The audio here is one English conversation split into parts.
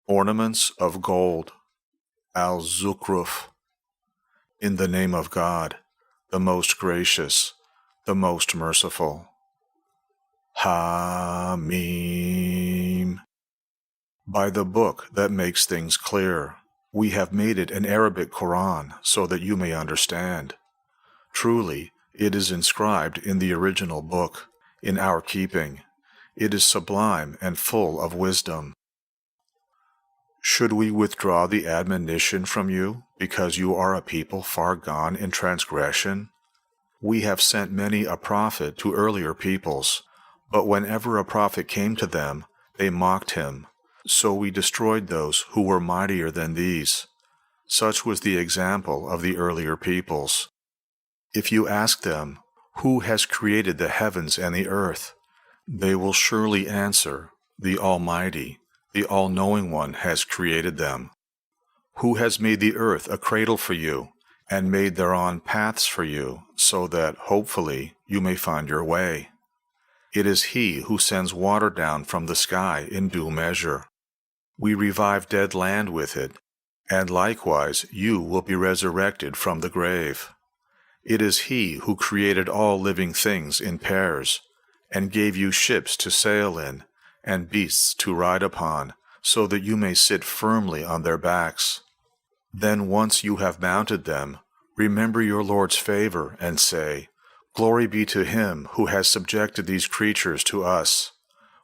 Ornaments of gold, Zukhruf. In the name of God, the most gracious, the most merciful. Hamim. By the book that makes things clear, we have made it an Arabic Quran so that you may understand. Truly, it is inscribed in the original book, in our keeping. It is sublime and full of wisdom. Should we withdraw the admonition from you because you are a people far gone in transgression? We have sent many a prophet to earlier peoples, but whenever a prophet came to them, they mocked him. So we destroyed those who were mightier than these. Such was the example of the earlier peoples. If you ask them, "Who has created the heavens and the earth?" they will surely answer, "The Almighty, the All-Knowing One has created them." Who has made the earth a cradle for you, and made thereon paths for you, so that, hopefully, you may find your way? It is He who sends water down from the sky in due measure. We revive dead land with it, and likewise you will be resurrected from the grave. It is He who created all living things in pairs, and gave you ships to sail in, and beasts to ride upon, so that you may sit firmly on their backs. Then once you have mounted them, remember your Lord's favor, and say, "Glory be to Him who has subjected these creatures to us.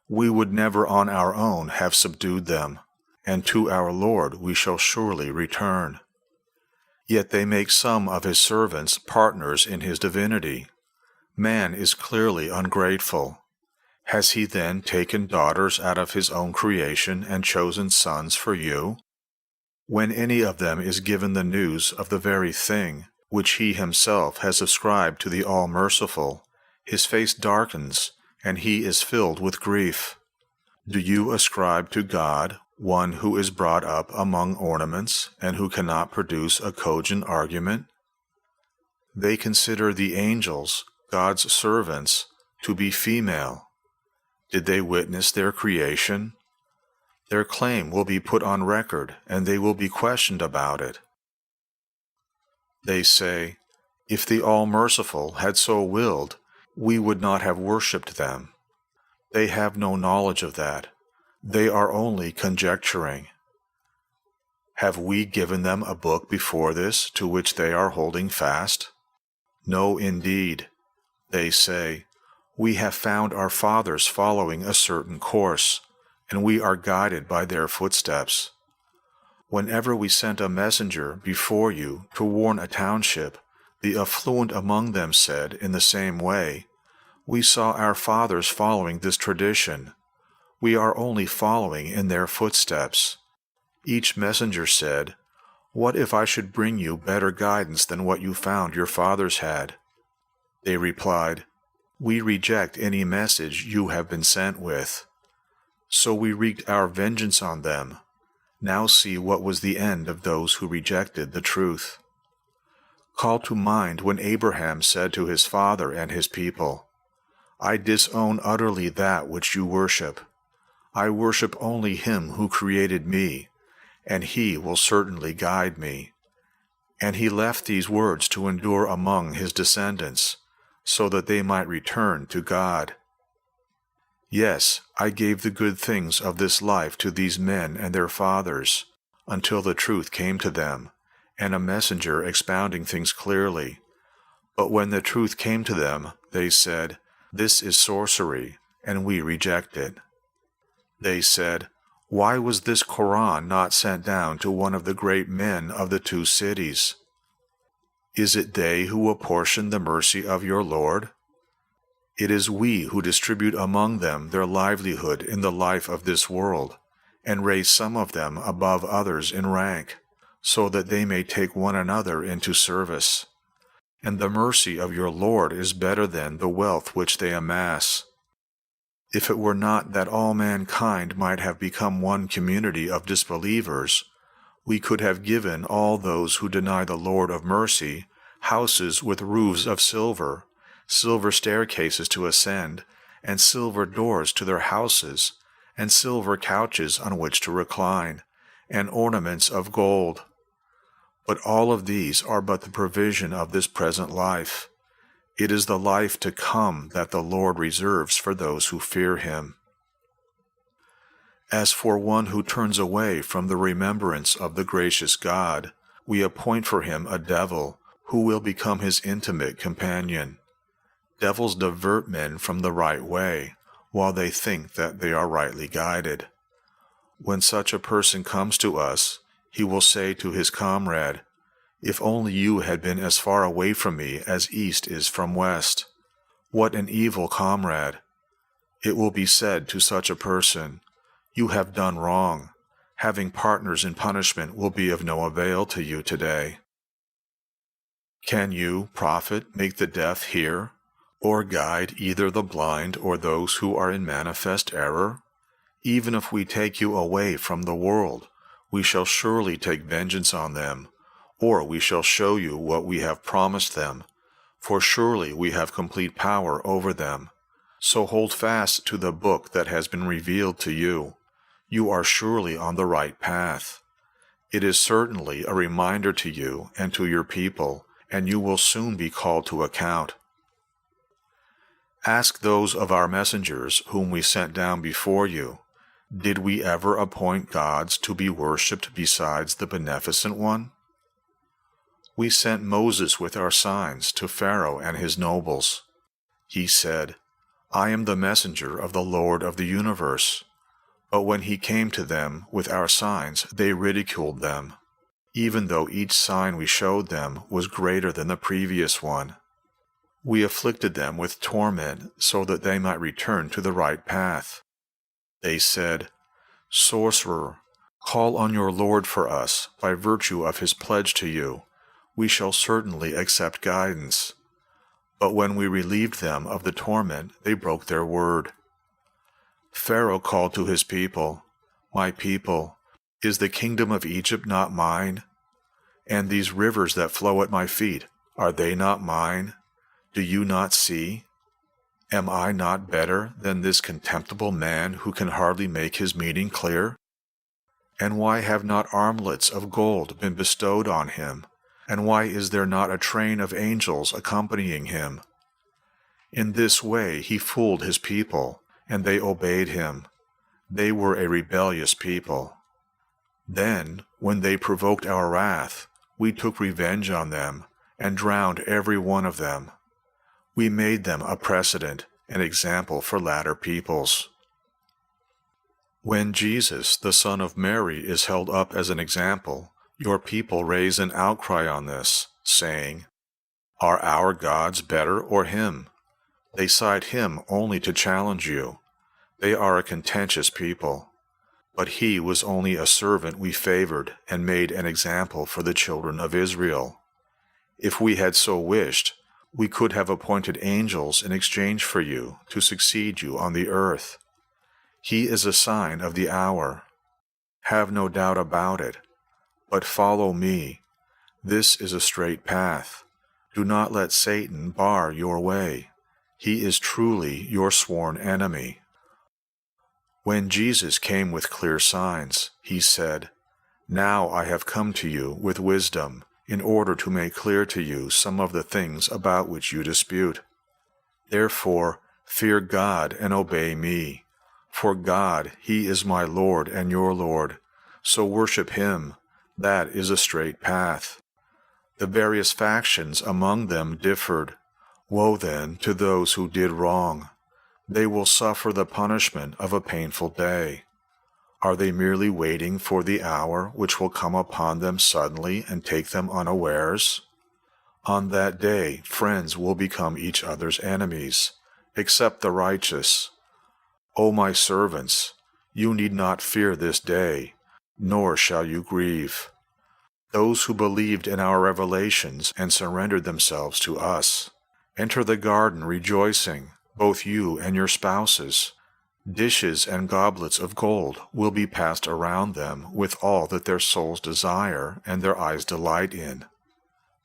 We would never on our own have subdued them, and to our Lord we shall surely return." Yet they make some of His servants partners in His divinity. Man is clearly ungrateful. Has He then taken daughters out of His own creation and chosen sons for you? When any of them is given the news of the very thing which he himself has ascribed to the All-Merciful, his face darkens, and he is filled with grief. Do you ascribe to God one who is brought up among ornaments, and who cannot produce a cogent argument? They consider the angels, God's servants, to be female. Did they witness their creation? Their claim will be put on record, and they will be questioned about it. They say, "If the All-Merciful had so willed, we would not have worshipped them." They have no knowledge of that. They are only conjecturing. Have we given them a book before this to which they are holding fast? No, indeed. They say, "We have found our fathers following a certain course, and we are guided by their footsteps." Whenever we sent a messenger before you to warn a township, the affluent among them said in the same way, "We saw our fathers following this tradition. We are only following in their footsteps." Each messenger said, "What if I should bring you better guidance than what you found your fathers had?" They replied, "We reject any message you have been sent with." So we wreaked our vengeance on them. Now see what was the end of those who rejected the truth. Call to mind when Abraham said to his father and his people, "I disown utterly that which you worship. I worship only Him who created me, and He will certainly guide me." And he left these words to endure among his descendants, so that they might return to God. Yes, I gave the good things of this life to these men and their fathers, until the truth came to them, and a messenger expounding things clearly. But when the truth came to them, they said, "This is sorcery," and we reject it. They said, "Why was this Quran not sent down to one of the great men of the two cities?" Is it they who apportion the mercy of your Lord? It is we who distribute among them their livelihood in the life of this world, and raise some of them above others in rank, so that they may take one another into service. And the mercy of your Lord is better than the wealth which they amass. If it were not that all mankind might have become one community of disbelievers, we could have given all those who deny the Lord of mercy houses with roofs of silver, silver staircases to ascend, and silver doors to their houses, and silver couches on which to recline, and ornaments of gold. But all of these are but the provision of this present life. It is the life to come that the Lord reserves for those who fear him. As for one who turns away from the remembrance of the gracious God, we appoint for him a devil who will become his intimate companion. Devils divert men from the right way, while they think that they are rightly guided. When such a person comes to us, he will say to his comrade, "If only you had been as far away from me as east is from west." What an evil comrade! It will be said to such a person, "You have done wrong. Having partners in punishment will be of no avail to you today." Can you, prophet, make the deaf hear, or guide either the blind or those who are in manifest error? Even if we take you away from the world, we shall surely take vengeance on them, or we shall show you what we have promised them, for surely we have complete power over them. So hold fast to the book that has been revealed to you. You are surely on the right path. It is certainly a reminder to you and to your people, and you will soon be called to account. Ask those of our messengers whom we sent down before you, did we ever appoint gods to be worshipped besides the Beneficent One? We sent Moses with our signs to Pharaoh and his nobles. He said, "I am the messenger of the Lord of the universe." But when he came to them with our signs, they ridiculed them, even though each sign we showed them was greater than the previous one. We afflicted them with torment so that they might return to the right path. They said, "Sorcerer, call on your Lord for us by virtue of his pledge to you. We shall certainly accept guidance." But when we relieved them of the torment, they broke their word. Pharaoh called to his people, "My people, is the kingdom of Egypt not mine? And these rivers that flow at my feet, are they not mine? Do you not see? Am I not better than this contemptible man who can hardly make his meaning clear? And why have not armlets of gold been bestowed on him? And why is there not a train of angels accompanying him?" In this way he fooled his people, and they obeyed him. They were a rebellious people. Then, when they provoked our wrath, we took revenge on them, and drowned every one of them. We made them a precedent, an example for latter peoples. When Jesus, the Son of Mary, is held up as an example, your people raise an outcry on this, saying, "Are our gods better or him?" They cite him only to challenge you. They are a contentious people. But he was only a servant we favored and made an example for the children of Israel. If we had so wished, we could have appointed angels in exchange for you to succeed you on the earth. He is a sign of the hour. Have no doubt about it. But follow me. This is a straight path. Do not let Satan bar your way. He is truly your sworn enemy. When Jesus came with clear signs, he said, "Now I have come to you with wisdom, in order to make clear to you some of the things about which you dispute. Therefore, fear God and obey me. For God, he is my Lord and your Lord, so worship him. That is a straight path." The various factions among them differed. Woe then to those who did wrong. They will suffer the punishment of a painful day. Are they merely waiting for the hour which will come upon them suddenly and take them unawares? On that day, friends will become each other's enemies, except the righteous. O my servants, you need not fear this day, nor shall you grieve. Those who believed in our revelations and surrendered themselves to us, enter the garden rejoicing, both you and your spouses. Dishes and goblets of gold will be passed around them with all that their souls desire and their eyes delight in.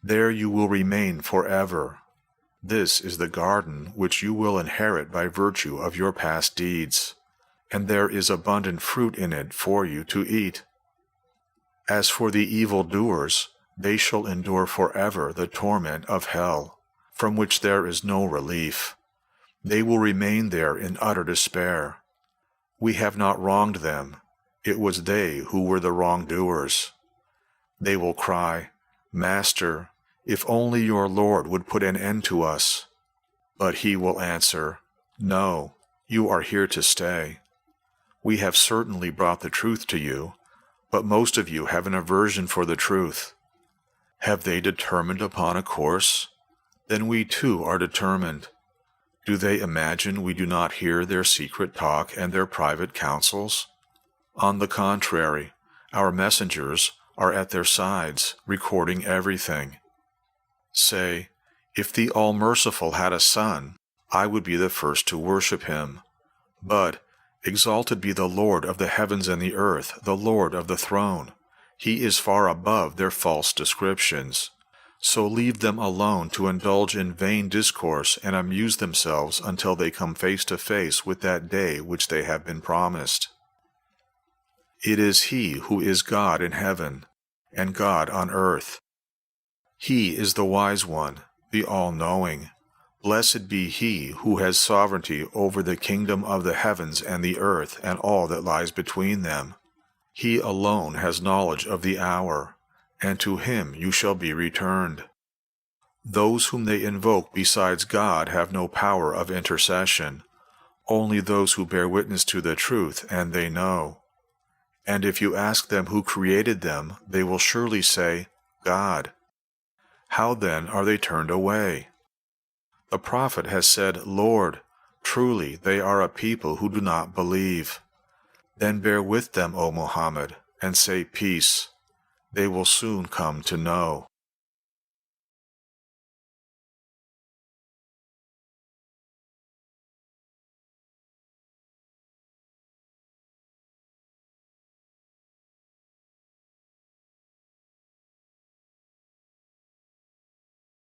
There you will remain forever. This is the garden which you will inherit by virtue of your past deeds, and there is abundant fruit in it for you to eat. As for the evildoers, they shall endure forever the torment of hell, from which there is no relief. They will remain there in utter despair. We have not wronged them. It was they who were the wrongdoers. They will cry, Master, if only your Lord would put an end to us. But he will answer, No, you are here to stay. We have certainly brought the truth to you, but most of you have an aversion for the truth. Have they determined upon a course? Then we too are determined. Do they imagine we do not hear their secret talk and their private counsels? On the contrary, our messengers are at their sides, recording everything. Say, if the All-Merciful had a son, I would be the first to worship him. But, exalted be the Lord of the heavens and the earth, the Lord of the throne. He is far above their false descriptions. So leave them alone to indulge in vain discourse and amuse themselves until they come face to face with that day which they have been promised. It is He who is God in heaven and God on earth. He is the wise one, the all-knowing. Blessed be He who has sovereignty over the kingdom of the heavens and the earth and all that lies between them. He alone has knowledge of the hour, and to Him you shall be returned. Those whom they invoke besides God have no power of intercession, only those who bear witness to the truth, and they know. And if you ask them who created them, they will surely say, God. How then are they turned away? The prophet has said, Lord, truly they are a people who do not believe. Then bear with them, O Muhammad, and say peace. They will soon come to know.